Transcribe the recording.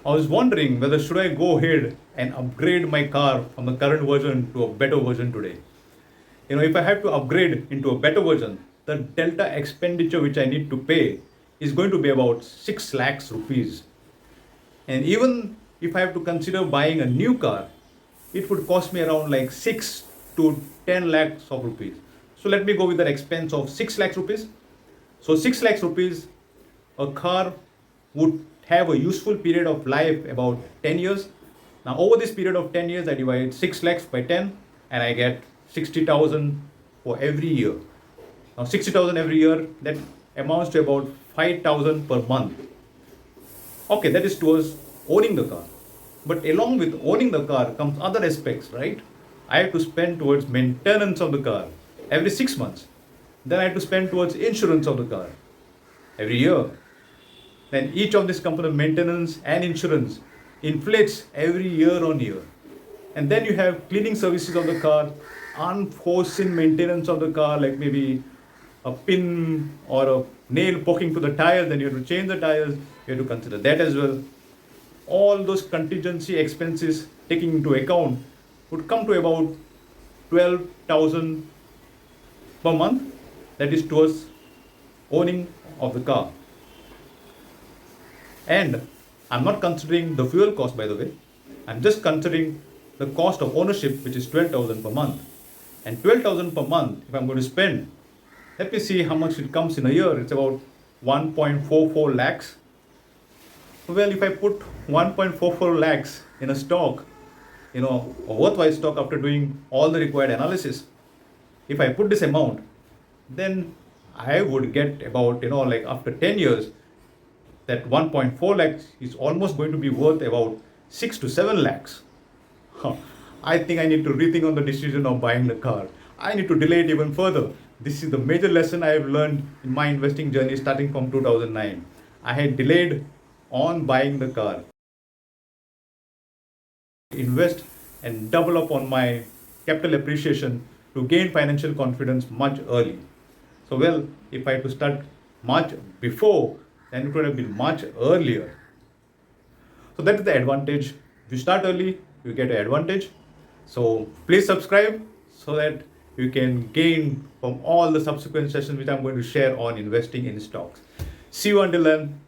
I was wondering whether should I go ahead and upgrade my car from the current version to a better version today. If I have to upgrade into a better version, the delta expenditure which I need to pay is going to be about 6 lakhs rupees. And even if I have to consider buying a new car, it would cost me around like 6 to 10 lakhs of rupees. So let me go with an expense of 6 lakhs rupees. So 6 lakhs rupees, a car would have a useful period of life about 10 years. Now over this period of 10 years, I divide 6 lakhs by 10 and I get 60,000 for every year. Now 60,000 every year, that amounts to about 5,000 per month. Okay, that is towards owning the car. But along with owning the car comes other aspects, right? I have to spend towards maintenance of the car every 6 months. Then I have to spend towards insurance of the car every year. Then each of these components, maintenance and insurance, inflates every year on year. And then you have cleaning services of the car, unforeseen maintenance of the car, like maybe a pin or a nail poking to the tires, then you have to change the tires, you have to consider that as well. All those contingency expenses taking into account would come to about 12,000 per month. That is towards owning of the car. And I'm not considering the fuel cost, by the way. I'm just considering the cost of ownership, which is 12,000 per month. And 12,000 per month, if I'm going to spend, let me see how much it comes in a year. It's about 1.44 lakhs. Well, if I put 1.44 lakhs in a stock, a worthwhile stock after doing all the required analysis, if I put this amount, then I would get about, like after 10 years, that 1.4 lakhs is almost going to be worth about 6 to 7 lakhs. I think I need to rethink on the decision of buying the car. I need to delay it even further. This is the major lesson I have learned in my investing journey starting from 2009. I had delayed on buying the car. Invest and double up on my capital appreciation to gain financial confidence much early. So well, if I had to start much before, then it would have been much earlier. So that is the advantage. If you start early, you get an advantage. So please subscribe so that you can gain from all the subsequent sessions which I'm going to share on investing in stocks. See you until then.